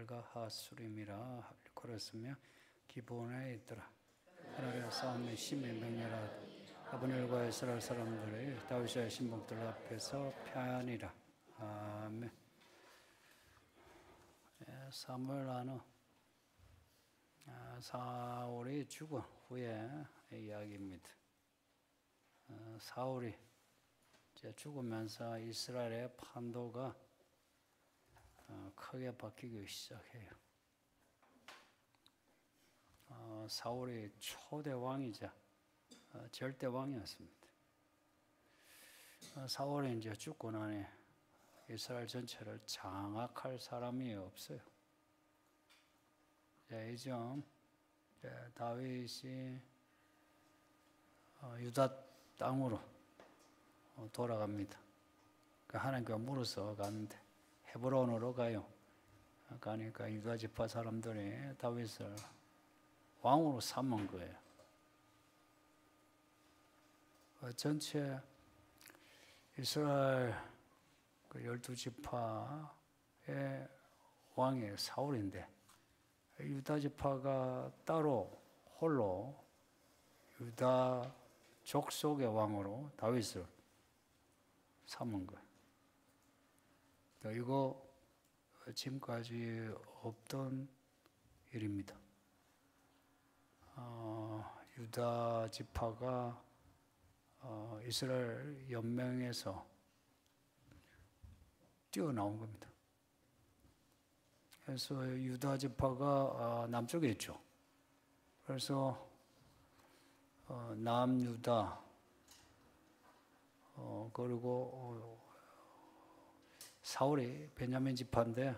말과 하수림이라 걸었으며 기본에 있더라. 하나님의 싸움의 심히 맹렬하다. 아브넬과 이스라엘 사람들이 다윗의 신복들 앞에서 편이라. 아멘. 사무엘 하는 사울이 죽은 후의 이야기입니다. 사울이 죽으면서 이스라엘의 판도가 크게 바뀌기 시작해요. 사울이 초대 왕이자 절대 왕이었습니다. 사울이 이제 죽고 나니 이스라엘 전체를 장악할 사람이 없어요. 이제 다윗이 유다 땅으로 돌아갑니다. 하나님께 물어서 가는데 헤브론으로 가요. 가니까 유다 지파 사람들이 다윗을 왕으로 삼은 거예요. 전체 이스라엘 12지파의 왕이 사울인데 유다 지파가 따로 홀로 유다 족속의 왕으로 다윗을 삼은 거예요. 이거 지금까지 없던 일입니다. 유다 지파가 이스라엘 연맹에서 뛰어나온 겁니다. 그래서 유다 지파가 남쪽에 있죠. 그래서 남유다 그리고 사울이 베냐민 지파인데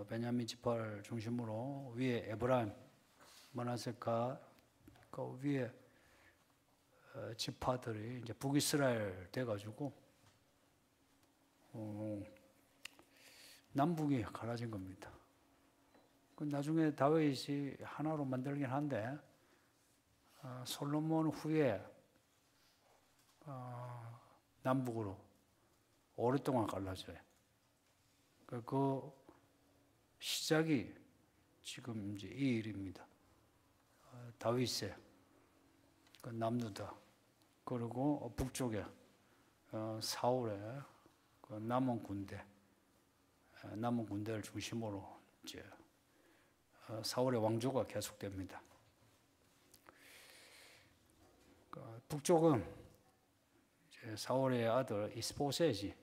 베냐민 지파를 중심으로 위에 에브라임, 므낫세가 그 위에 지파들이 이제 북이스라엘 돼가지고 남북이 갈라진 겁니다. 나중에 다윗이 하나로 만들긴 한데 솔로몬 후에 남북으로 오랫동안 갈라져요. 그 시작이 지금 이제 이 일입니다. 다윗의 남유다 그리고 북쪽에 사울의 남은 군대를 중심으로 이제 사울의 왕조가 계속됩니다. 북쪽은 이제 사울의 아들 이스보셋이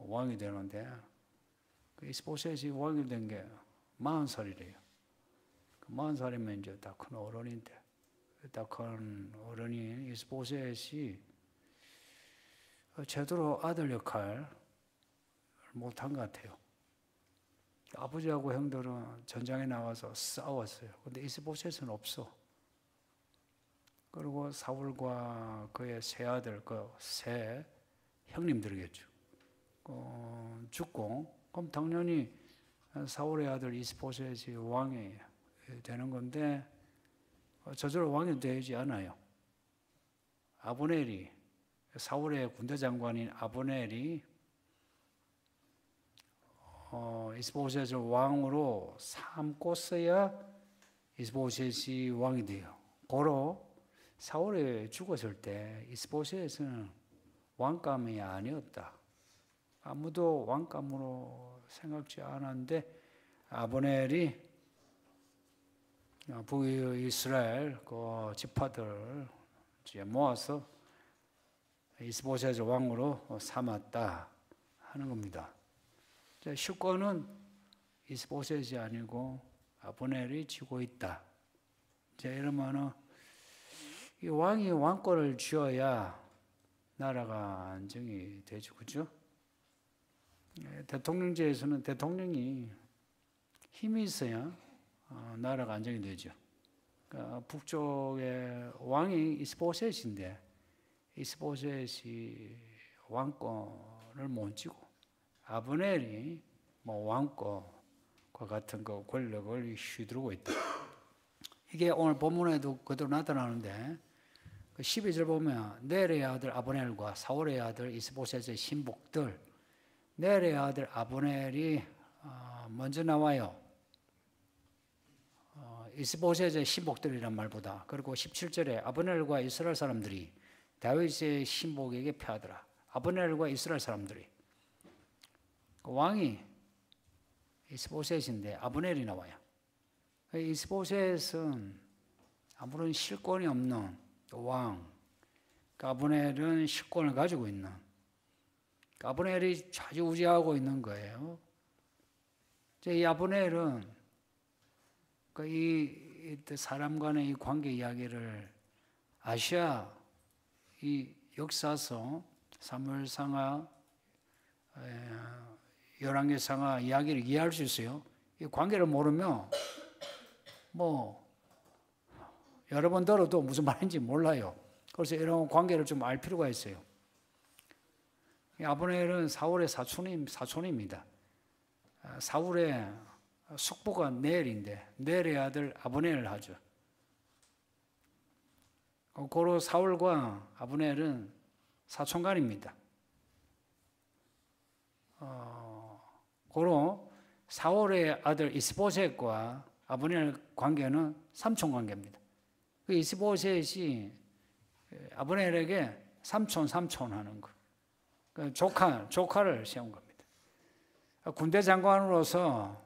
왕이 되는데 이스보셋이 왕이 된 게 40살이래요. 40살이면 이제 다 큰 어른인데 다 큰 어른인 이스보셋이 제대로 아들 역할을 못한 것 같아요. 아버지하고 형들은 전장에 나가서 싸웠어요. 근데 이스보셋은 없어. 그리고 사울과 그의 세 아들, 세 형님들이겠죠. 죽고, 그럼 당연히 사울의 아들 이스보셋이 왕이 되는 건데, 저절로 왕이 되지 않아요. 아브넬이, 사울의 군대 장관인 아브넬이 이스보셋을 왕으로 삼고서야 이스보셋이 왕이 돼요. 고로 사울이 죽었을 때 이스보셋은 왕감이 아니었다. 아무도 왕감으로 생각지 않았는데 아브넬이 북이스라엘 그 지파들을 모아서 이스보셋을 왕으로 삼았다 하는 겁니다. 슈권은 이스보셋이 아니고 아브넬이 쥐고 있다. 이러면은 이 왕이 왕권을 쥐어야 나라가 안정이 되죠, 그죠? 대통령제에서는 대통령이 힘이 있어야 나라가 안정이 되죠. 그러니까 북쪽의 왕이 이스보셋인데 이스보셋이 왕권을 못 쥐고 아브넬이 왕권과 같은 그 권력을 휘두르고 있다. 이게 오늘 본문에도 그대로 나타나는데 12절 보면 넬의 아들 아브넬과 사울의 아들 이스보셋의 신복들 넬의 아들 아브넬이 먼저 나와요. 25세의 신복들이란 말보다. 그리고 17절에 아브넬과 이스라엘 사람들이 다윗의 신복에게 패하더라. 아브넬과 이스라엘 사람들이. 왕이 이스보셋인데 아브넬이 나와요. 이스보셋은 아무런 실권이 없는 왕. 아브넬은 실권을 가지고 있는. 아브넬이 좌지우지하고 있는 거예요. 이 아브넬은 이 사람 간의 이 관계 이야기를 아시아 이 역사서 사무엘상하 열왕기상하 이야기를 이해할 수 있어요. 이 관계를 모르면 뭐 여러 번 들어도 무슨 말인지 몰라요. 그래서 이런 관계를 좀 알 필요가 있어요. 아브넬은 사울의 사촌입니다. 사울의 숙부가 넬인데 넬의 아들 아브넬을 하죠. 고로 사울과 아브넬은 사촌간입니다. 고로 사울의 아들 이스보셋과 아브넬 관계는 삼촌 관계입니다. 그 이스보셋이 아브넬에게 삼촌 하는 거. 조카를 세운 겁니다. 군대 장관으로서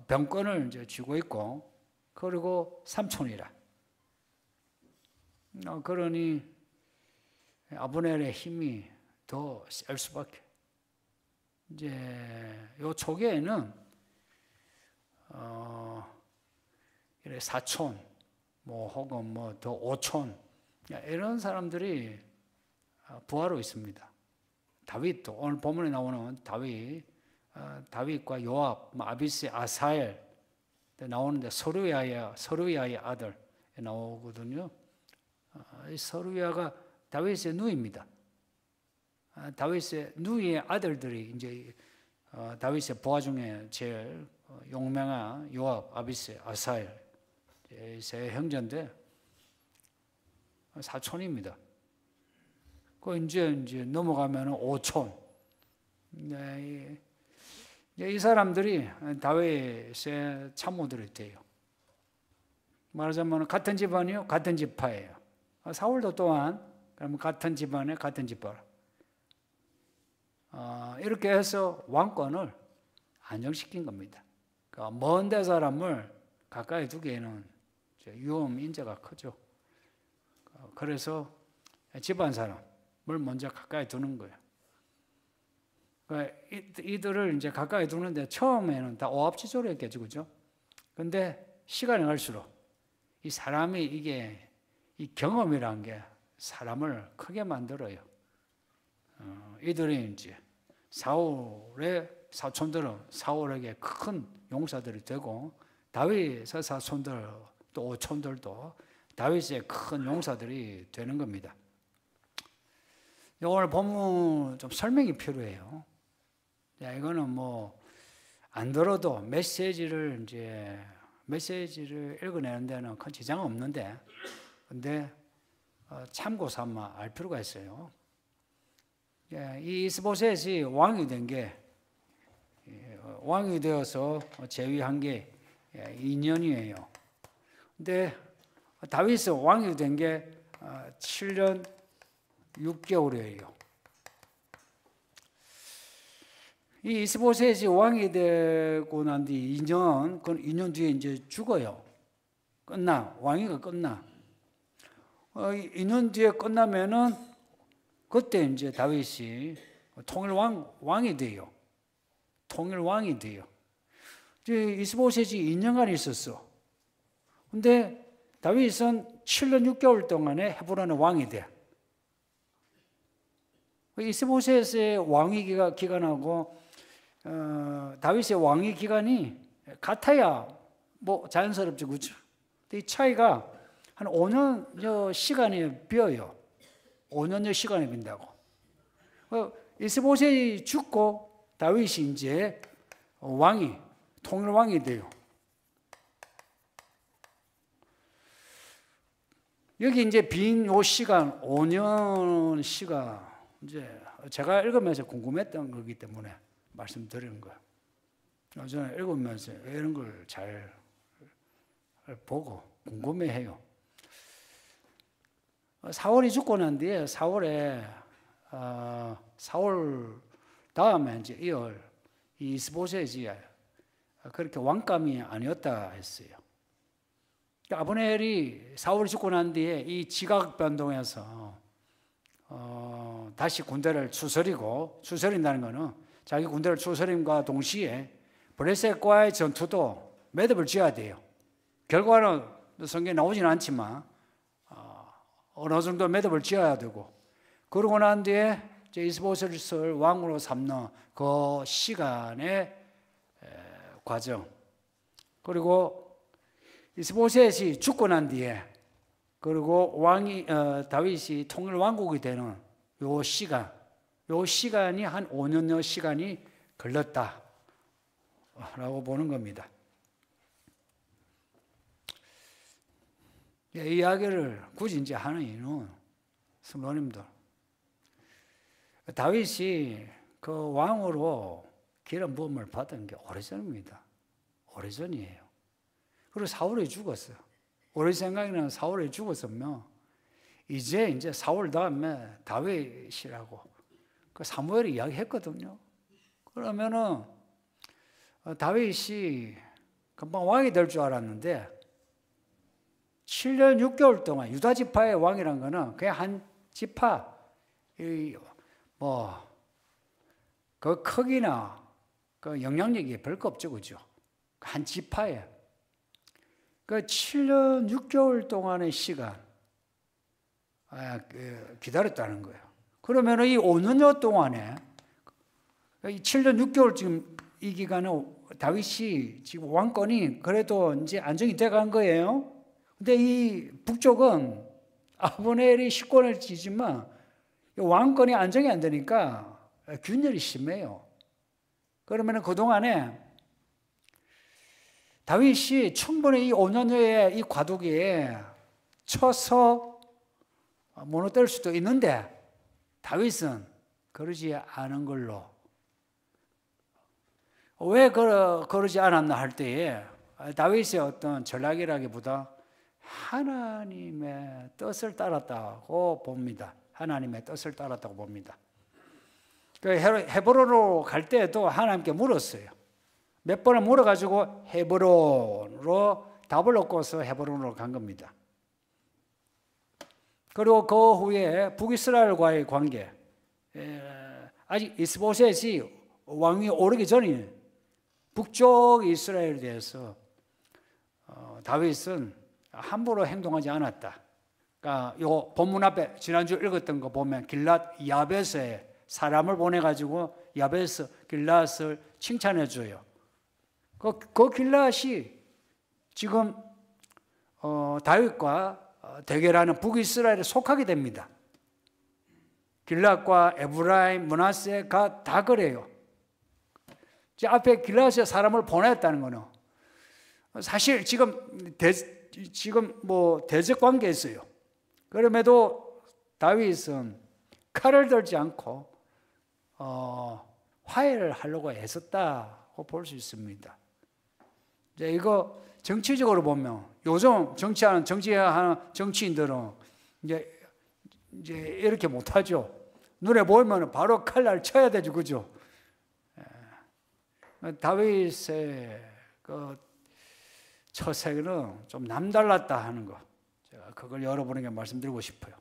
병권을 이제 쥐고 있고, 그리고 삼촌이라. 그러니 아브넬의 힘이 더 셀 수밖에. 이제 요 초기에는 이래 사촌, 뭐 혹은 뭐 더 오촌 이런 사람들이 부하로 있습니다. 다윗도 오늘 본문에 나오는 다윗과 요압, 아비스, 아사엘 나오는데 서루야의 아들 나오거든요. 서루야가 다윗의 누이입니다. 다윗의 누이의 아들들이 이제 다윗의 부하 중에 제일 용맹한 요압, 아비스, 아사엘 세 형제인데 사촌입니다. 그 이제 넘어가면 오촌. 네, 이 사람들이 다윗의 참모들이 돼요. 말하자면 같은 집안이요, 같은 지파예요. 사울도 또한 그러면 같은 집안에 같은 지파라. 이렇게 해서 왕권을 안정시킨 겁니다. 그러니까 먼 데 사람을 가까이 두기에는 위험 인재가 크죠. 그래서 집안 사람을 먼저 가까이 두는 거예요. 그러니까 이들을 이제 가까이 두는데 처음에는 다 오합지졸이었겠죠, 그죠? 근데 시간이 갈수록 이 사람이 이 경험이란 게 사람을 크게 만들어요. 이들이 이제 사울의 사촌들은 사울에게 큰 용사들이 되고 다윗의 사촌들 또 오촌들도 다윗의 큰 용사들이 되는 겁니다. 오늘 본문 좀 설명이 필요해요. 이거는 뭐 안 들어도 메시지를 읽어내는 데는 큰 지장은 없는데, 근데 참고 삼아 알 필요가 있어요. 이 이스보셋이 왕이 되어서 재위한 게 2년이에요. 근데 다윗은 왕이 된 게 7년 6개월이에요. 이 이스보셋이 왕이 되고 난 뒤 2년, 그 2년 뒤에 이제 죽어요. 왕위가 끝나. 2년 뒤에 끝나면은 그때 이제 다윗이 통일왕이 돼요. 통일왕이 돼요. 이제 이스보셋이 2년간 있었어. 근데 다윗은 7년 6개월 동안에 헤브론의 왕이 돼. 이스보셋의 왕위 기간하고 다윗의 왕위 기간이 같아야 뭐 자연스럽죠, 그렇죠? 근데 이 차이가 한 5년여 시간이 비어요. 5년여 시간이 빈다고. 이스보셋이 죽고 다윗이 이제 통일왕이 돼요. 여기 이제 빈 요 시간, 5년 시간, 이제 제가 읽으면서 궁금했던 거기 때문에 말씀드리는 거예요. 저는 읽으면서 이런 걸 잘 보고 궁금해해요. 사울이 죽고 난 뒤에 사울 다음에 이제 이을 이 이스보셋이 그렇게 왕감이 아니었다 했어요. 아브넬이 사울이 죽고 난 뒤에 이 지각 변동에서 다시 군대를 추스린다는 것은 자기 군대를 추스림과 동시에 브레셋과의 전투도 매듭을 지어야 돼요. 결과는 성경에 나오지는 않지만 어느 정도 매듭을 지어야 되고, 그러고 난 뒤에 이스보셋을 왕으로 삼는 그 시간의 과정, 그리고 이스보셋이 죽고 난 뒤에 그리고 다윗이 통일 왕국이 되는 요 시간이 한 5년여 시간이 걸렸다라고 보는 겁니다. 이 이야기를 굳이 이제 하는 이유는 성도님들, 다윗이 그 왕으로 기름 부음을 받은 게 오래전입니다. 오래전이에요. 그리고 사울이 죽었어요. 우리 생각에는 사울이 죽었으면 이제 사울 다음에 다윗이라고 그 사무엘이 이야기했거든요. 그러면은 다윗이 금방 왕이 될 줄 알았는데 7년 6개월 동안 유다 지파의 왕이란 거는 그냥 한 지파 그 크기나 그 영향력이 별거 없죠, 그죠? 한 지파에 그 7년 6개월 동안의 시간 기다렸다는 거예요. 그러면 이 5년여 동안에 이 7년 6개월 지금 이 기간에 다윗이 지금 왕권이 그래도 이제 안정이 돼간 거예요. 근데 이 북쪽은 아브넬이 식권을 쥐지만 왕권이 안정이 안 되니까 균열이 심해요. 그러면 그동안에 다윗이 충분히 이 5년여의 이 과도기에 쳐서 무너뜨릴 수도 있는데 다윗은 그러지 않은 걸로. 왜 그러지 않았나 할 때에 다윗의 어떤 전략이라기보다 하나님의 뜻을 따랐다고 봅니다. 하나님의 뜻을 따랐다고 봅니다. 헤브론으로 갈 때에도 하나님께 물었어요. 몇 번을 물어가지고 헤브론으로 답을 얻고서 헤브론으로 간 겁니다. 그리고 그 후에 북이스라엘과의 관계, 아직 이스보셋이 왕위 오르기 전에 북쪽 이스라엘에 대해서 다윗은 함부로 행동하지 않았다. 그러니까 요 본문 앞에 지난주 읽었던 거 보면 길랏 야벳에 사람을 보내가지고 야벳 길랏을 칭찬해 줘요. 그 길랏이 지금 다윗과 대결하는 북이스라엘에 속하게 됩니다. 길랏과 에브라임, 므낫세가 다 그래요. 앞에 길랏에 사람을 보냈다는 거는 사실 지금 대적 관계에 있어요. 그럼에도 다윗은 칼을 들지 않고 화해를 하려고 애썼다고 볼 수 있습니다. 이제 이거 정치적으로 보면 요즘 정치하는 정치인들은 이제 이렇게 못하죠. 눈에 보이면 바로 칼날 쳐야 되죠, 그죠? 다윗의 그 처세는 좀 남달랐다 하는 거, 제가 그걸 여러분에게 말씀드리고 싶어요.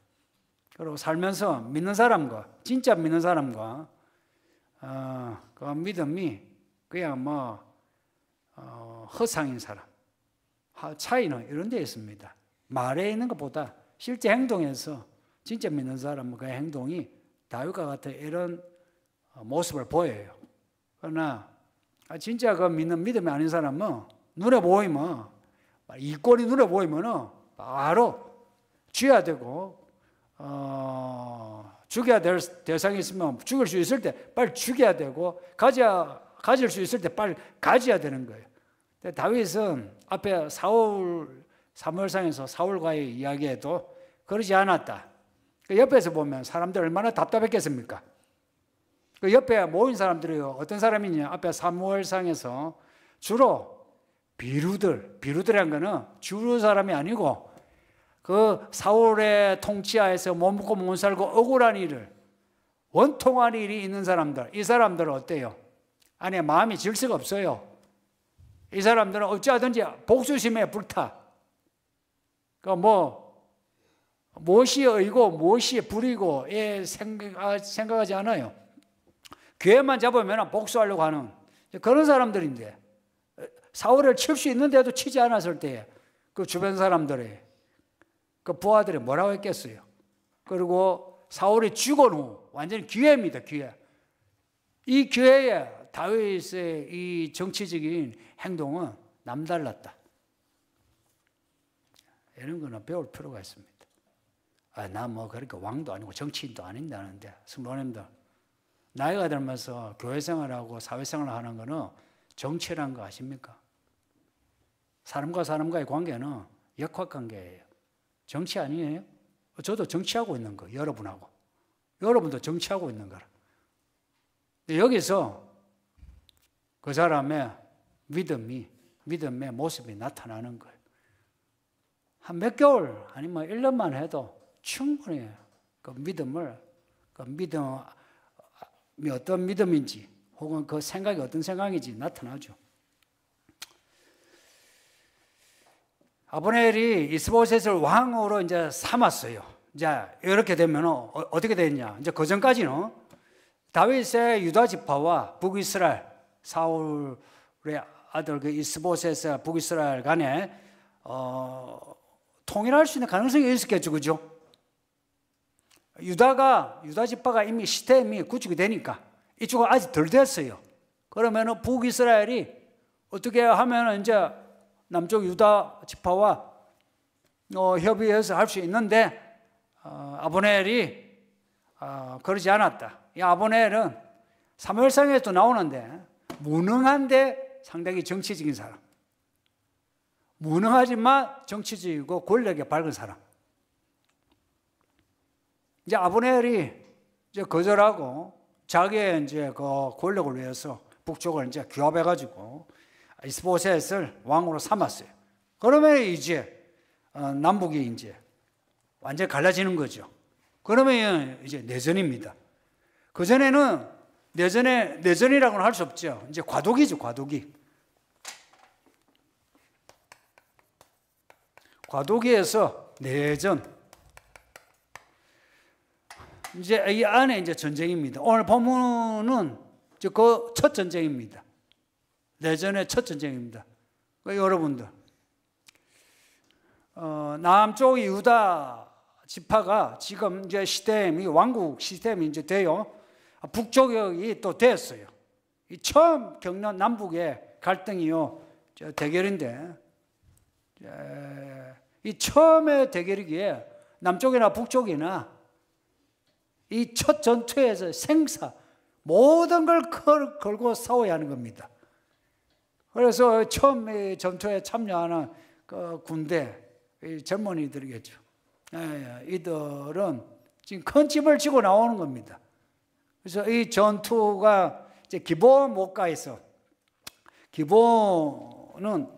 그리고 살면서 믿는 사람과 진짜 믿는 사람과 그 믿음이 그냥 허상인 사람 차이는 이런 데 있습니다. 말에 있는 것보다 실제 행동에서 진짜 믿는 사람은 그 행동이 다윗과 같은 이런 모습을 보여요. 그러나 진짜 그 믿는 믿음이 아닌 사람은 눈에 보이면 이권이 눈에 보이면 바로 쥐어야 되고 죽여야 될 대상이 있으면 죽일 수 있을 때 빨리 죽여야 되고 가질 수 있을 때 빨리 가져야 되는 거예요. 근데 다윗은 앞에 사무엘상에서 사울과의 이야기에도 그러지 않았다. 옆에서 보면 사람들 얼마나 답답했겠습니까? 그 옆에 모인 사람들이요. 어떤 사람이냐? 앞에 사무엘상에서 주로 비루들이란 거는 주로 사람이 아니고 그 사울의 통치하에서 못 먹고 못 살고 억울한 일을 원통한 일이 있는 사람들, 이 사람들은 어때요? 안에 마음이 질서가 없어요. 이 사람들은 어찌하든지 복수심에 불타. 그러니까 무엇이 의고 무엇이 불이고 생각하지 않아요. 기회만 잡으면 복수하려고 하는 그런 사람들인데, 사울을 칠 수 있는데도 치지 않았을 때 그 주변 사람들이, 그 부하들이 뭐라고 했겠어요? 그리고 사울이 죽은 후 완전히 기회입니다. 기회. 이 기회에 다윗의 이 정치적인 행동은 남달랐다. 이런 거는 배울 필요가 있습니다. 나 그렇게 왕도 아니고 정치인도 아닌다는데, 성도님들, 나이가 들면서 교회 생활하고 사회 생활을 하는 거는 정치라는 거 아십니까? 사람과 사람과의 관계는 역학관계예요. 정치 아니에요? 저도 정치하고 있는 거, 여러분하고. 여러분도 정치하고 있는 거라. 여기서 그 사람의 믿음의 모습이 나타나는 거예요. 한 몇 개월 아니면 1년만 해도 충분히 그 믿음이 어떤 믿음인지 혹은 그 생각이 어떤 생각인지 나타나죠. 아브넬이 이스보셋을 왕으로 이제 삼았어요. 이제 이렇게 되면 어떻게 되냐? 이제 그 전까지는 다윗의 유다 지파와 북이스라엘, 사울의 아들 그 이스보셋의 북이스라엘 간에 통일할 수 있는 가능성이 있었겠죠, 그죠? 유다 지파가 이미 시스템이 구축이 되니까 이쪽은 아직 덜 됐어요. 그러면은 북이스라엘이 어떻게 하면은 이제 남쪽 유다 지파와 협의해서 할 수 있는데, 아브넬이 그러지 않았다. 이 아브넬은 사무엘상에도 나오는데 무능한데 상당히 정치적인 사람, 무능하지만 정치적이고 권력에 밝은 사람. 이제 아브넬이 이제 거절하고 자기의 이제 그 권력을 위해서 북쪽을 이제 규합해가지고 이스보셋을 왕으로 삼았어요. 그러면 이제 남북이 이제 완전히 갈라지는 거죠. 그러면 이제 내전입니다. 그 전에는 내전이라고는 할 수 없죠. 이제 과도기죠, 과도기. 과도기에서 내전. 이제 이 안에 이제 전쟁입니다. 오늘 본문은 그 첫 전쟁입니다. 내전의 첫 전쟁입니다. 여러분들, 남쪽 유다 지파가 지금 이제 시스템이 왕국 시스템이 이제 돼요. 북쪽이 또 됐어요. 이 처음 겪는 남북의 갈등이요, 대결인데, 이 처음의 대결이기에 남쪽이나 북쪽이나 이 첫 전투에서 생사 모든 걸 걸고 싸워야 하는 겁니다. 그래서 처음 전투에 참여하는 그 군대 젊은이들이겠죠. 이들은 지금 큰 집을 지고 나오는 겁니다. 그래서 이 전투가 이제 기본 못가에서, 기본은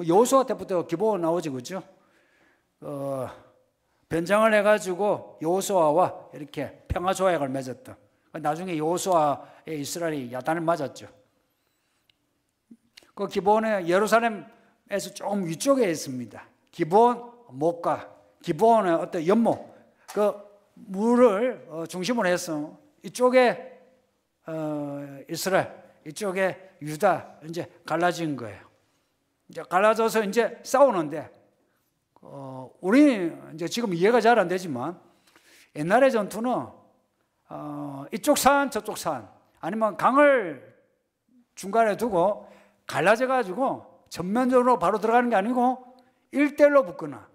여호수아 때부터 기본 나오지, 그죠? 변장을 해가지고 여호수아와 이렇게 평화 조약을 맺었다. 나중에 여호수아의 이스라엘이 야단을 맞았죠. 그 기본은 예루살렘에서 좀 위쪽에 있습니다. 기본 못가, 기본의 어떤 연못, 그 물을 중심으로 해서 이쪽에 이스라엘, 이쪽에 유다 이제 갈라진 거예요. 이제 갈라져서 이제 싸우는데, 우리는 이제 지금 이해가 잘 안 되지만 옛날의 전투는 이쪽 산 저쪽 산 아니면 강을 중간에 두고 갈라져 가지고 전면적으로 바로 들어가는 게 아니고 1대1로 붙거나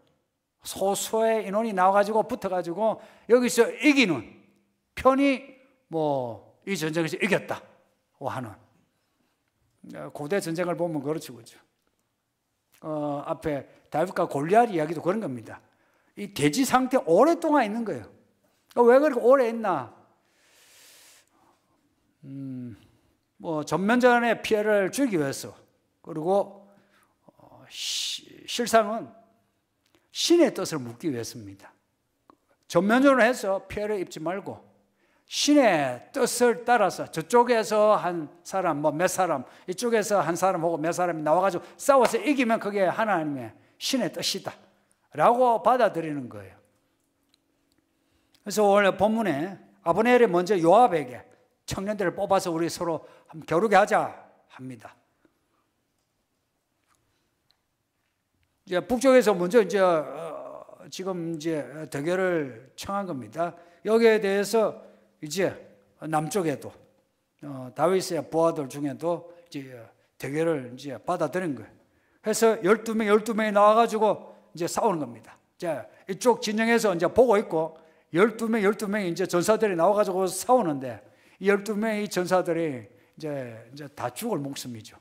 소수의 인원이 나와가지고 붙어가지고 여기서 이기는 편이 이 전쟁에서 이겼다 하는, 고대 전쟁을 보면 그렇죠, 그렇죠. 앞에 다윗과 골리앗 이야기도 그런 겁니다. 이 대지 상태 오랫동안 있는 거예요. 왜 그렇게 오래 있나? 뭐 전면전의 피해를 줄이기 위해서, 그리고 실상은 신의 뜻을 묻기 위해서입니다. 전면전을 해서 피해를 입지 말고 신의 뜻을 따라서 저쪽에서 한 사람, 뭐 몇 사람, 이쪽에서 한 사람하고 몇 사람이 나와가지고 싸워서 이기면 그게 하나님의 신의 뜻이다 라고 받아들이는 거예요. 그래서 오늘 본문에 아브넬이 먼저 요압에게 청년들을 뽑아서 우리 서로 한번 겨루게 하자 합니다. 이제 북쪽에서 먼저 지금 대결을 청한 겁니다. 여기에 대해서 이제 남쪽에도 다윗의 부하들 중에도 이제 대결을 이제 받아들인 거예요. 그래서 12명이 나와가지고 이제 싸우는 겁니다. 이제 이쪽 진영에서 이제 보고 있고 12명이 이제 전사들이 나와가지고 싸우는데 이 12명의 전사들이 이제 다 죽을 목숨이죠.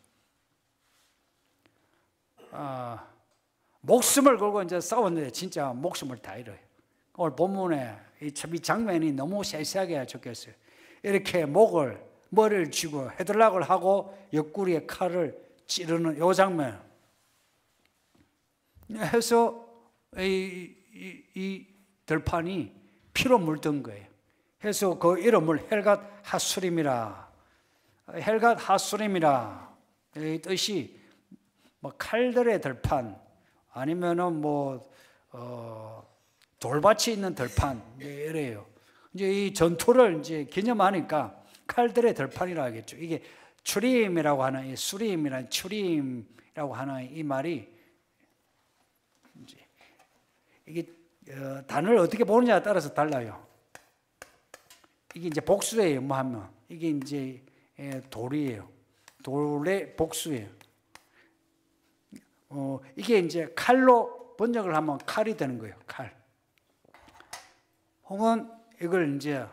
목숨을 걸고 이제 싸웠는데 진짜 목숨을 다 잃어요. 오늘 본문에 이 장면이 너무 세세하게 적혔어요. 이렇게 머리를 쥐고 헤들락을 하고 옆구리에 칼을 찌르는 이 장면. 해서 이 들판이 피로 물든 거예요. 해서 그 이름을 헬갓 하수림이라. 헬갓 하수림이라. 이 뜻이 뭐 칼들의 들판 아니면은 뭐 돌밭이 있는 들판 이래요. 이제 이 전투를 이제 기념하니까 칼들의 들판이라 하겠죠. 이게 추림이라고 하는 이 수림이란 추림이라고 하는 이 말이 이제 이게 단어를 어떻게 보느냐에 따라서 달라요. 이게 이제 복수예요. 뭐 하면 이게 이제 돌이에요. 돌의 복수예요. 이게 이제 칼로 번역을 하면 칼이 되는 거예요. 칼. 혹은 이걸 이제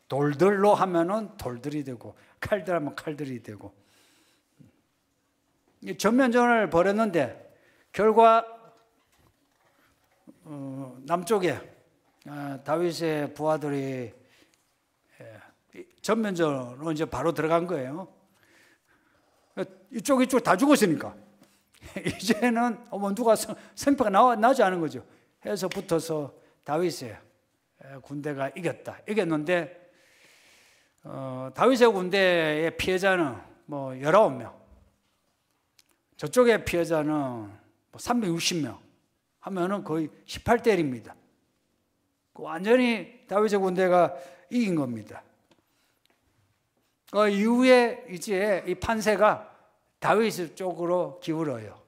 돌들로 하면은 돌들이 되고 칼들 하면 칼들이 되고. 전면전을 벌였는데 결과 남쪽에 다윗의 부하들이 전면전으로 이제 바로 들어간 거예요. 이쪽 다 죽었으니까 이제는 누가 성패가 나지 않은 거죠. 해서 붙어서 다윗의 군대가 이겼는데 다윗의 군대의 피해자는 뭐 19명, 저쪽의 피해자는 뭐 360명 하면은 거의 18대 1입니다. 완전히 다윗의 군대가 이긴 겁니다. 그 이후에 이제 이 판세가 다윗 쪽으로 기울어요.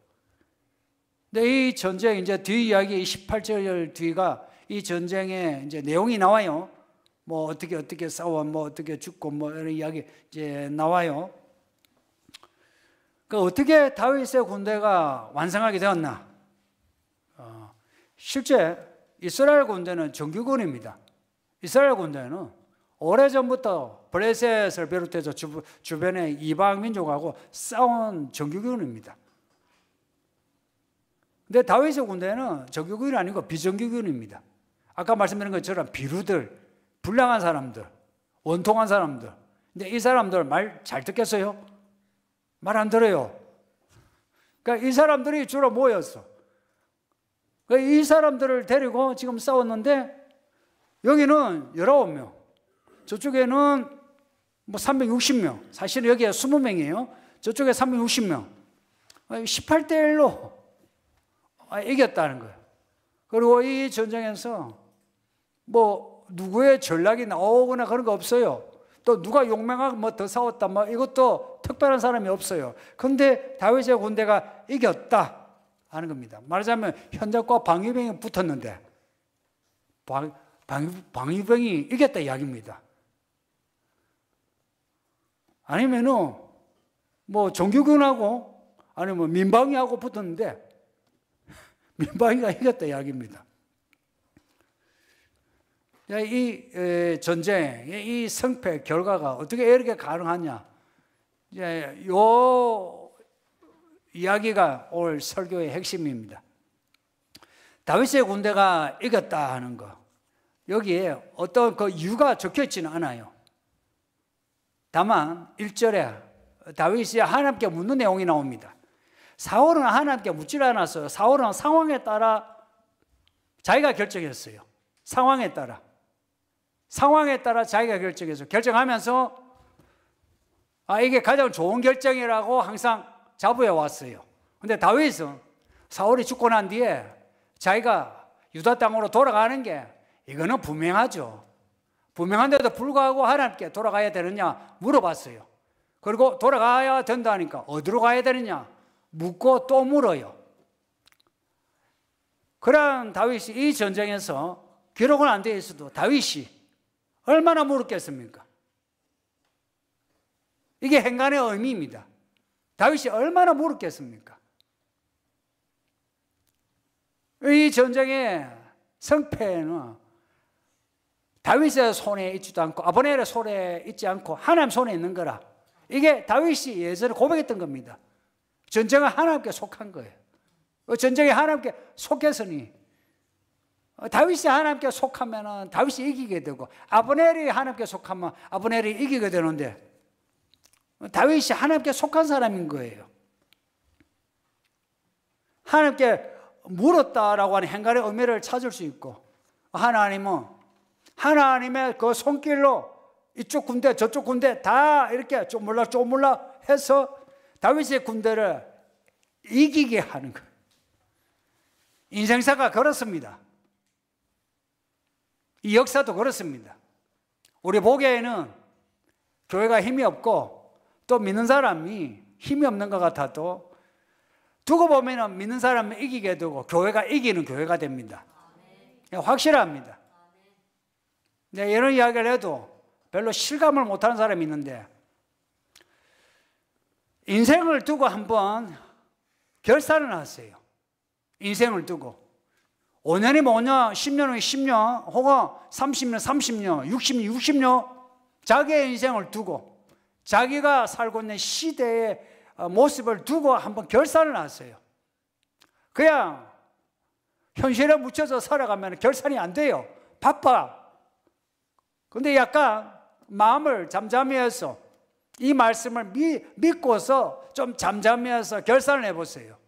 근데 이 전쟁 이제 뒤 이야기 18절 뒤가 이 전쟁의 이제 내용이 나와요. 뭐 어떻게 싸워, 뭐 어떻게 죽고 뭐 이런 이야기 이제 나와요. 그 어떻게 다윗의 군대가 완성하게 되었나? 실제 이스라엘 군대는 정규군입니다. 이스라엘 군대는 오래전부터 블레셋을 비롯해서 주변의 이방 민족하고 싸운 정규군입니다. 근데 다윗의 군대는 정규군이 아니고 비정규군입니다. 아까 말씀드린 것처럼 비루들, 불량한 사람들, 원통한 사람들. 근데 이 사람들 말 잘 듣겠어요? 말 안 들어요. 그러니까 이 사람들이 주로 모였어. 이 사람들을 데리고 지금 싸웠는데 여기는 19명, 저쪽에는 뭐 360명, 사실은 여기에 20명이에요. 저쪽에 360명. 18대 1로 이겼다는 거예요. 그리고 이 전쟁에서 뭐 누구의 전략이 나오거나 그런 거 없어요. 또 누가 용맹하고 뭐 더 싸웠다, 뭐 이것도 특별한 사람이 없어요. 그런데 다윗의 군대가 이겼다 하는 겁니다. 말하자면 현장과 방위병이 붙었는데 방위병이 이겼다 이야기입니다. 아니면은 뭐 정규군하고 아니면 민방위하고 붙었는데 민방위가 이겼다 이야기입니다. 이 전쟁의 이 성패 결과가 어떻게 이렇게 가능하냐? 이제 요 이야기가 오늘 설교의 핵심입니다. 다윗의 군대가 이겼다 하는 거. 여기에 어떤 그 이유가 적혀 있지는 않아요. 다만 1절에 다윗이 하나님께 묻는 내용이 나옵니다. 사울은 하나님께 묻질 않았어요. 사울은 상황에 따라 자기가 결정했어요. 상황에 따라 자기가 결정해서 결정하면서 이게 가장 좋은 결정이라고 항상 자부해 왔어요. 근데 다윗은 사울이 죽고 난 뒤에 자기가 유다 땅으로 돌아가는 게 이거는 분명하죠. 분명한데도 불구하고 하나님께 돌아가야 되느냐 물어봤어요. 그리고 돌아가야 된다니까 어디로 가야 되느냐 묻고 또 물어요. 그런 다윗이 이 전쟁에서 기록은 안 되어 있어도 다윗이 얼마나 물었겠습니까? 이게 행간의 의미입니다. 다윗이 얼마나 물었겠습니까? 이 전쟁의 성패는 다윗의 손에 있지도 않고 아브넬의 손에 있지 않고 하나님 손에 있는 거라. 이게 다윗이 예전에 고백했던 겁니다. 전쟁은 하나님께 속한 거예요. 전쟁이 하나님께 속했으니 다윗이 하나님께 속하면 다윗이 이기게 되고 아브넬이 하나님께 속하면 아브넬이 이기게 되는데 다윗이 하나님께 속한 사람인 거예요. 하나님께 물었다라고 하는 행간의 의미를 찾을 수 있고 하나님은 하나님의 그 손길로 이쪽 군대 저쪽 군대 다 이렇게 쪼물락 해서 다윗의 군대를 이기게 하는 거예요. 인생사가 그렇습니다. 이 역사도 그렇습니다. 우리 보기에는 교회가 힘이 없고 또 믿는 사람이 힘이 없는 것 같아도 두고 보면 믿는 사람이 이기게 되고 교회가 이기는 교회가 됩니다. 확실합니다. 네, 이런 이야기를 해도 별로 실감을 못하는 사람이 있는데 인생을 두고 한번 결산을 하세요. 인생을 두고 5년이면 5년, 10년이면 10년 혹은 30년, 30년, 60년, 60년 자기의 인생을 두고 자기가 살고 있는 시대의 모습을 두고 한번 결산을 하세요. 그냥 현실에 묻혀서 살아가면 결산이 안 돼요. 바빠. 근데 약간 마음을 잠잠히 해서 이 말씀을 믿고서 좀 잠잠히 해서 결산을 해보세요.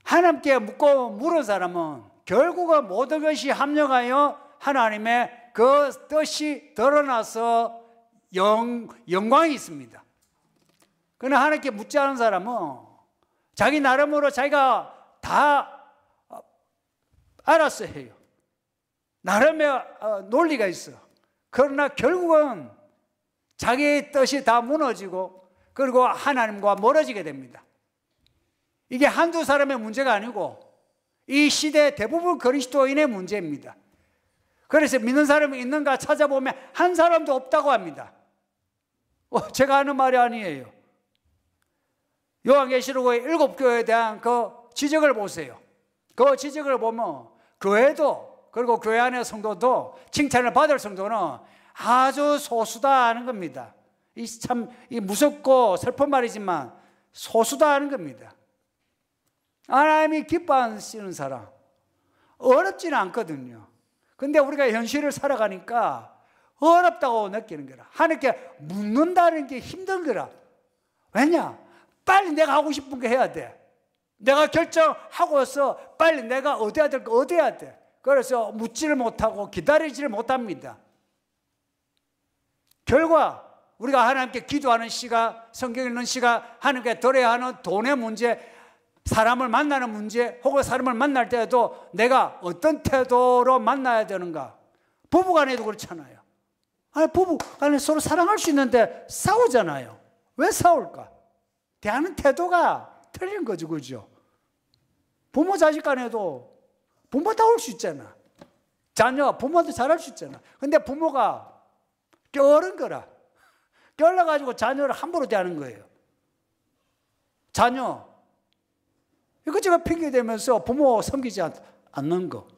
하나님께 묻고 물은 사람은 결국은 모든 것이 합력하여 하나님의 그 뜻이 드러나서 영광이 있습니다. 그러나 하나님께 묻지 않은 사람은 자기 나름으로 자기가 다 알아서 해요. 나름의 논리가 있어. 그러나 결국은 자기의 뜻이 다 무너지고 그리고 하나님과 멀어지게 됩니다. 이게 한두 사람의 문제가 아니고 이 시대 대부분 그리스도인의 문제입니다. 그래서 믿는 사람이 있는가 찾아보면 한 사람도 없다고 합니다. 제가 하는 말이 아니에요. 요한계시록의 7교회에 대한 그 지적을 보세요. 그 지적을 보면 교회도 그리고 교회 안의 성도도 칭찬을 받을 성도는 아주 소수다 하는 겁니다. 이 참 무섭고 슬픈 말이지만 소수다 하는 겁니다. 하나님이 기뻐하시는 사람 어렵지는 않거든요. 근데 우리가 현실을 살아가니까 어렵다고 느끼는 거라. 하나님께 묻는다는 게 힘든 거라. 왜냐? 빨리 내가 하고 싶은 거 해야 돼. 내가 결정하고서 빨리 내가 얻어야 될 거 얻어야 돼. 그래서 묻지를 못하고 기다리지를 못합니다. 결과 우리가 하나님께 기도하는 시간, 성경 읽는 시간, 하나님께 드려야 하는 돈의 문제, 사람을 만나는 문제, 혹은 사람을 만날 때에도 내가 어떤 태도로 만나야 되는가. 부부간에도 그렇잖아요. 아니, 부부간에 서로 사랑할 수 있는데 싸우잖아요. 왜 싸울까? 대하는 태도가 틀린 거죠, 그죠? 부모 자식 간에도 부모 다울 수 있잖아. 자녀, 부모도 잘할 수 있잖아. 근데 부모가 껴어른 거라. 껴올라가지고 자녀를 함부로 대하는 거예요. 자녀. 이것저것 핑계대면서 부모 섬기지 않는 거.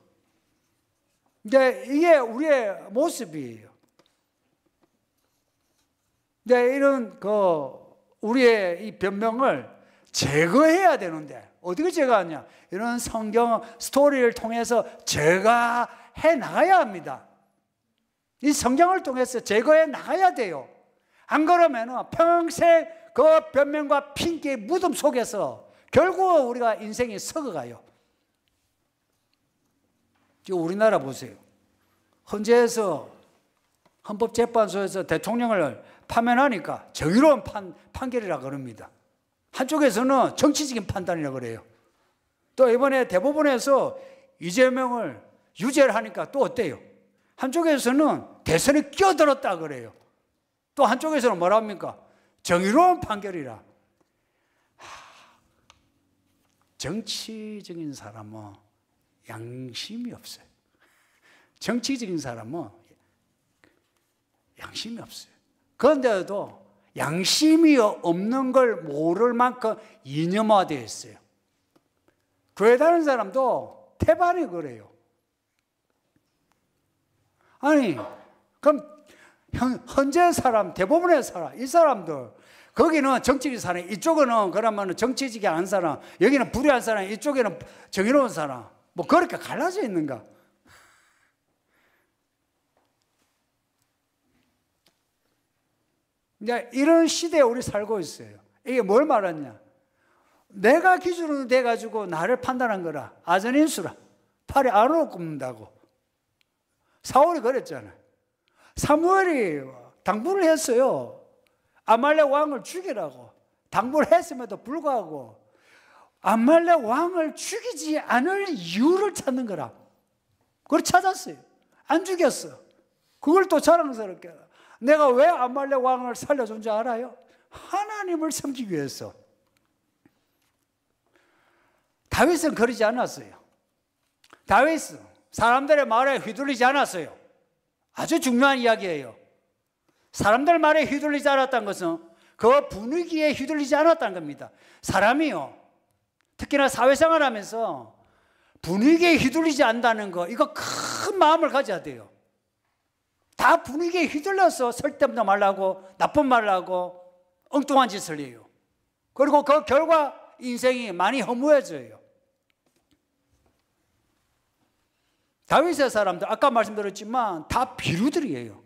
근데 이게 우리의 모습이에요. 근데 이런 우리의 이 변명을 제거해야 되는데 어떻게 제거하냐? 이런 성경 스토리를 통해서 제거해 나가야 합니다. 이 성경을 통해서 제거해 나가야 돼요. 안 그러면 평생 그 변명과 핑계의 무덤 속에서 결국 우리가 인생이 썩어가요. 지금 우리나라 보세요. 헌재에서 헌법재판소에서 대통령을 파면하니까 정의로운 판결이라 그럽니다. 한쪽에서는 정치적인 판단이라 그래요. 또 이번에 대법원에서 이재명을 유죄를 하니까 또 어때요? 한쪽에서는 대선에 끼어들었다 그래요. 또 한쪽에서는 뭐라 합니까? 정의로운 판결이라. 정치적인 사람은 양심이 없어요. 정치적인 사람은 양심이 없어요. 그런데도 양심이 없는 걸 모를 만큼 이념화되어 있어요. 교회 다니는 사람도 태반이 그래요. 아니, 그럼 헌재 사람, 대법원의 사람, 이 사람들, 거기는 정치적인 사람, 이쪽은 그러면 정치적이 않은 사람, 여기는 불의한 사람, 이쪽에는 정의로운 사람, 뭐 그렇게 갈라져 있는가? 이제 이런 시대에 우리 살고 있어요. 이게 뭘 말하냐? 내가 기준으로 돼가지고 나를 판단한 거라. 아전인수라. 팔에 안으로 굽는다고. 사울이 그랬잖아요. 사무엘이 당부를 했어요. 아말렉 왕을 죽이라고. 당부를 했음에도 불구하고 아말렉 왕을 죽이지 않을 이유를 찾는 거라. 그걸 찾았어요. 안 죽였어. 그걸 또 자랑스럽게. 내가 왜 아말렉 왕을 살려준 줄 알아요? 하나님을 섬기기 위해서. 다윗은 그러지 않았어요. 다윗은 사람들의 말에 휘둘리지 않았어요. 아주 중요한 이야기예요. 사람들 말에 휘둘리지 않았다는 것은 그 분위기에 휘둘리지 않았다는 겁니다. 사람이요, 특히나 사회생활 하면서 분위기에 휘둘리지 않는다는 거, 이거 큰 마음을 가져야 돼요. 다 분위기에 휘둘려서 쓸데없는 말 하고 나쁜 말 하고 엉뚱한 짓을 해요. 그리고 그 결과 인생이 많이 허무해져요. 다윗의 사람들 아까 말씀드렸지만 다 비루들이에요.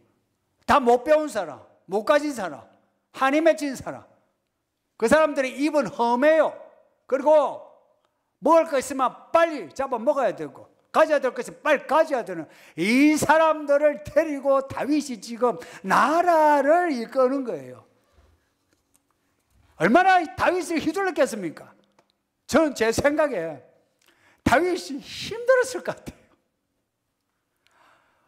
다 못 배운 사람, 못 가진 사람, 한이 맺힌 사람. 그 사람들의 입은 험해요. 그리고 먹을 거 있으면 빨리 잡아 먹어야 되고 가져야 될 것은 빨리 가져야 되는 이 사람들을 데리고 다윗이 지금 나라를 이끄는 거예요. 얼마나 다윗을 휘둘렀겠습니까? 저는 제 생각에 다윗이 힘들었을 것 같아요.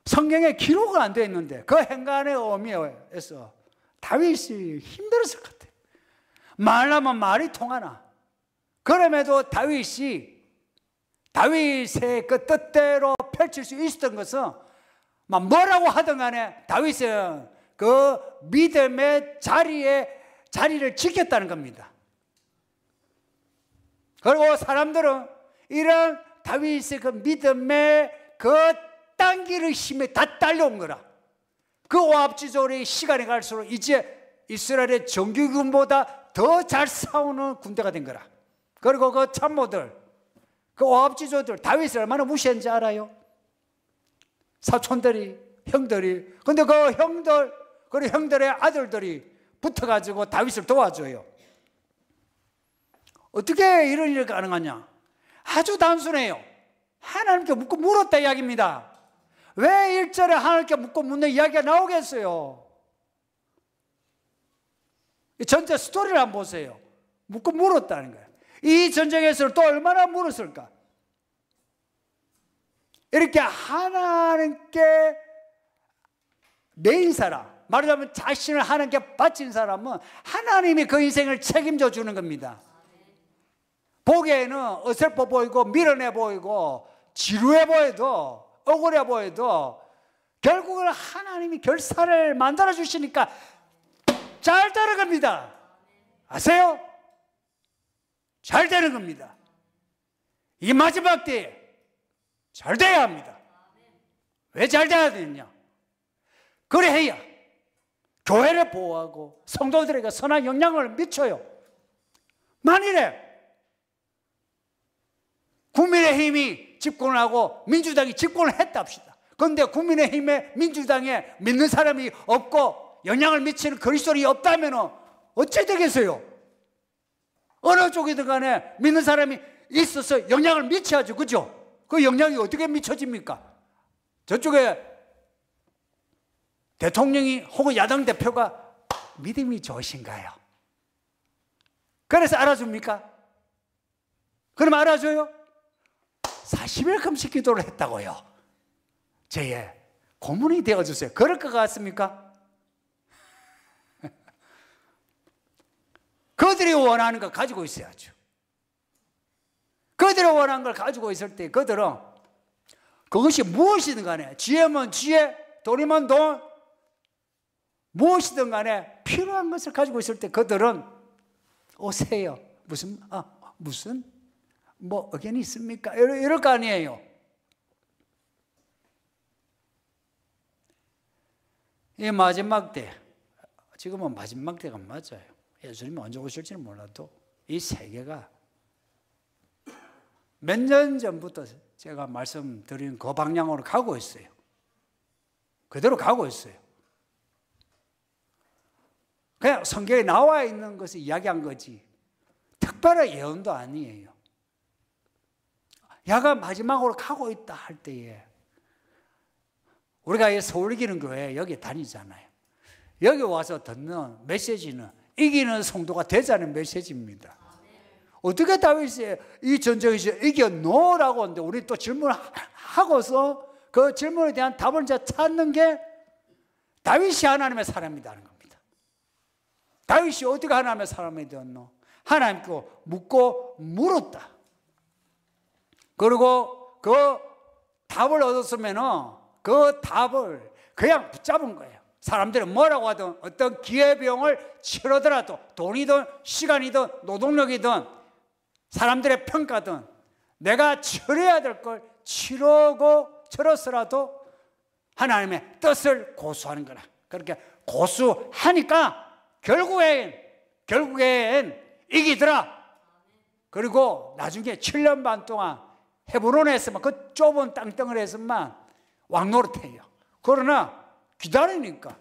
성경에 기록은 안 되어 있는데 그 행간의 의미에서 다윗이 힘들었을 것 같아요. 말하면 말이 통하나. 그럼에도 다윗의 그 뜻대로 펼칠 수 있었던 것은 뭐라고 하든 간에 다윗은 그 믿음의 자리를 지켰다는 겁니다. 그리고 사람들은 이런 다윗의 그 믿음의 그 당기를 힘에 다 딸려온 거라. 그 오합지졸의 시간이 갈수록 이제 이스라엘의 정규군보다 더 잘 싸우는 군대가 된 거라. 그리고 그 참모들, 그 오합지졸들 다윗을 얼마나 무시했는지 알아요? 사촌들이, 형들이. 근데 그 형들, 그리고 형들의 아들들이 붙어가지고 다윗을 도와줘요. 어떻게 이런 일이 가능하냐? 아주 단순해요. 하나님께 묻고 물었다 이야기입니다. 왜 1절에 하나님께 묻고 묻는 이야기가 나오겠어요? 전체 스토리를 한번 보세요. 묻고 물었다는 거예요. 이 전쟁에서 또 얼마나 물었을까? 이렇게 하나님께 매인 사람, 말하자면 자신을 하나님께 바친 사람은 하나님이 그 인생을 책임져 주는 겁니다. 보기에는 어설퍼 보이고 밀어내 보이고 지루해 보여도 억울해 보여도 결국은 하나님이 결사를 만들어 주시니까 잘 되는 겁니다. 아세요? 잘 되는 겁니다. 이 마지막 때에 잘 돼야 합니다. 왜 잘 돼야 되느냐? 그래야 교회를 보호하고 성도들에게 선한 영향을 미쳐요. 만일에 국민의힘이 집권을 하고 민주당이 집권을 했다 합시다. 그런데 국민의힘에 민주당에 믿는 사람이 없고 영향을 미치는 그리스도인이 없다면 어찌 되겠어요? 어느 쪽이든 간에 믿는 사람이 있어서 영향을 미쳐야죠. 그죠? 그 영향이 어떻게 미쳐집니까? 저쪽에 대통령이 혹은 야당 대표가 믿음이 좋으신가요? 그래서 알아줍니까? 그럼 알아줘요? 40일 금식 기도를 했다고요. 저의 고문이 되어주세요. 그럴 것 같습니까? 그들이 원하는 걸 가지고 있어야죠. 그들이 원하는 걸 가지고 있을 때 그들은 그것이 무엇이든 간에 지혜면 지혜, 돈이면 돈, 무엇이든 간에 필요한 것을 가지고 있을 때 그들은 오세요. 무슨 뭐 의견이 있습니까? 이럴 거 아니에요. 이 마지막 때, 지금은 마지막 때가 맞아요. 예수님이 언제 오실지는 몰라도 이 세계가 몇 년 전부터 제가 말씀드린 그 방향으로 가고 있어요. 그대로 가고 있어요. 그냥 성경에 나와 있는 것을 이야기한 거지 특별한 예언도 아니에요. 야가 마지막으로 가고 있다 할 때에 우리가 서울기능교회 여기 다니잖아요. 여기 와서 듣는 메시지는 이기는 성도가 되자는 메시지입니다. 어떻게 다윗이 이 전쟁에서 이겨노라고 하는데 우리 또 질문하고서 그 질문에 대한 답을 이제 찾는 게 다윗이 하나님의 사람이라는 겁니다. 다윗이 어떻게 하나님의 사람이 되었노? 하나님께 묻고 물었다. 그리고 그 답을 얻었으면 그 답을 그냥 붙잡은 거예요. 사람들은 뭐라고 하든 어떤 기회비용을 치르더라도 돈이든 시간이든 노동력이든 사람들의 평가든 내가 치러야 될 걸 치러서라도 하나님의 뜻을 고수하는 거라. 그렇게 고수하니까 결국엔 이기더라. 그리고 나중에 7년 반 동안 헤브론에서만 그 좁은 땅덩어리에서만 왕노릇해요. 그러나 기다리니까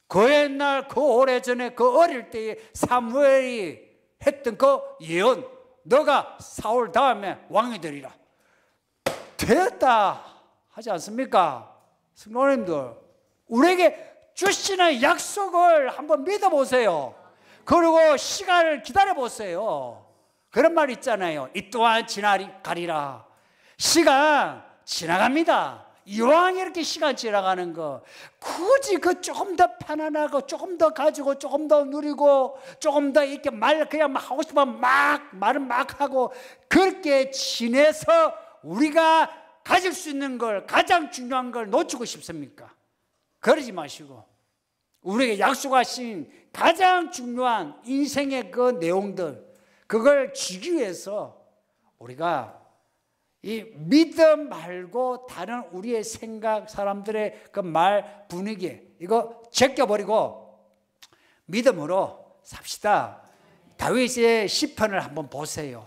그 옛날 그 오래전에 그 어릴 때에 사무엘이 했던 그 예언, 너가 사울 다음에 왕이 되리라. 됐다 하지 않습니까? 성도님들, 우리에게 주시는 약속을 한번 믿어보세요. 그리고 시간을 기다려보세요. 그런 말 있잖아요. 이 또한 가리라. 시간 지나갑니다. 이왕 이렇게 시간 지나가는 거 굳이 그 조금 더 편안하고 조금 더 가지고 조금 더 누리고 조금 더 이렇게 그냥 막 하고 싶으면 말은 막 하고 그렇게 지내서 우리가 가질 수 있는 걸, 가장 중요한 걸 놓치고 싶습니까? 그러지 마시고 우리에게 약속하신 가장 중요한 인생의 그 내용들, 그걸 지기 위해서 우리가 이 믿음 말고 다른 우리의 생각, 사람들의 그 말, 분위기 이거 제껴버리고 믿음으로 삽시다. 다윗의 시편을 한번 보세요.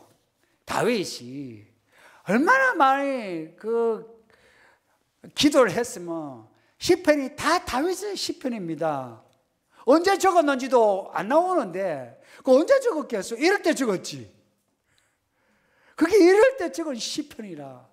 다윗이 얼마나 많이 그 기도를 했으면 시편이 다 다윗의 시편입니다. 언제 적었는지도 안 나오는데 그 언제 적었겠어? 이럴 때 적었지. 그게 이럴 때 적은 시편이라.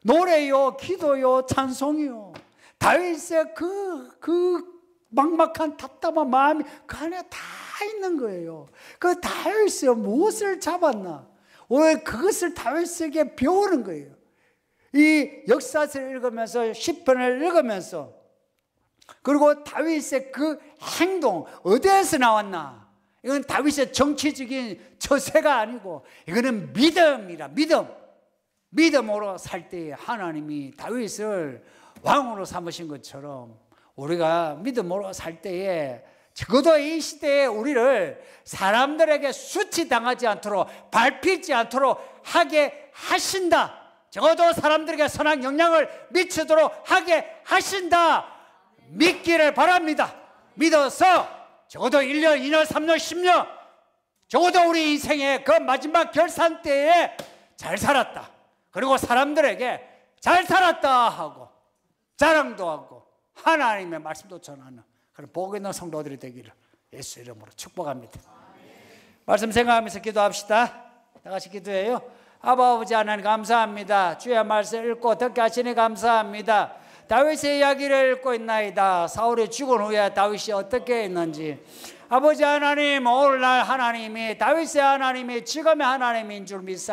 노래요, 기도요, 찬송이요. 다윗의 그 막막한 답답한 마음이 그 안에 다 있는 거예요. 그 다윗이 무엇을 잡았나? 왜 그것을 다윗에게 배우는 거예요. 이 역사서를 읽으면서 시편을 읽으면서 그리고 다윗의 그 행동 어디에서 나왔나? 이건 다윗의 정치적인 처세가 아니고 이거는 믿음이라. 믿음으로 살 때에 하나님이 다윗을 왕으로 삼으신 것처럼 우리가 믿음으로 살 때에 적어도 이 시대에 우리를 사람들에게 수치당하지 않도록 밟히지 않도록 하게 하신다. 적어도 사람들에게 선한 영향을 미치도록 하게 하신다. 믿기를 바랍니다. 믿어서 적어도 1년, 2년, 3년, 10년 적어도 우리 인생의 그 마지막 결산 때에 잘 살았다. 그리고 사람들에게 잘 살았다 하고 자랑도 하고 하나님의 말씀도 전하는 그런 복 있는 성도들이 되기를 예수 이름으로 축복합니다. 말씀 생각하면서 기도합시다. 다 같이 기도해요. 아버지 하나님 감사합니다. 주의 말씀 읽고 듣게 하시니 감사합니다. 다윗의 이야기를 읽고 있나이다. 사울이 죽은 후에 다윗이 어떻게 했는지. 아버지 하나님, 오늘날 하나님이 다윗의 하나님이 지금의 하나님인 줄 믿사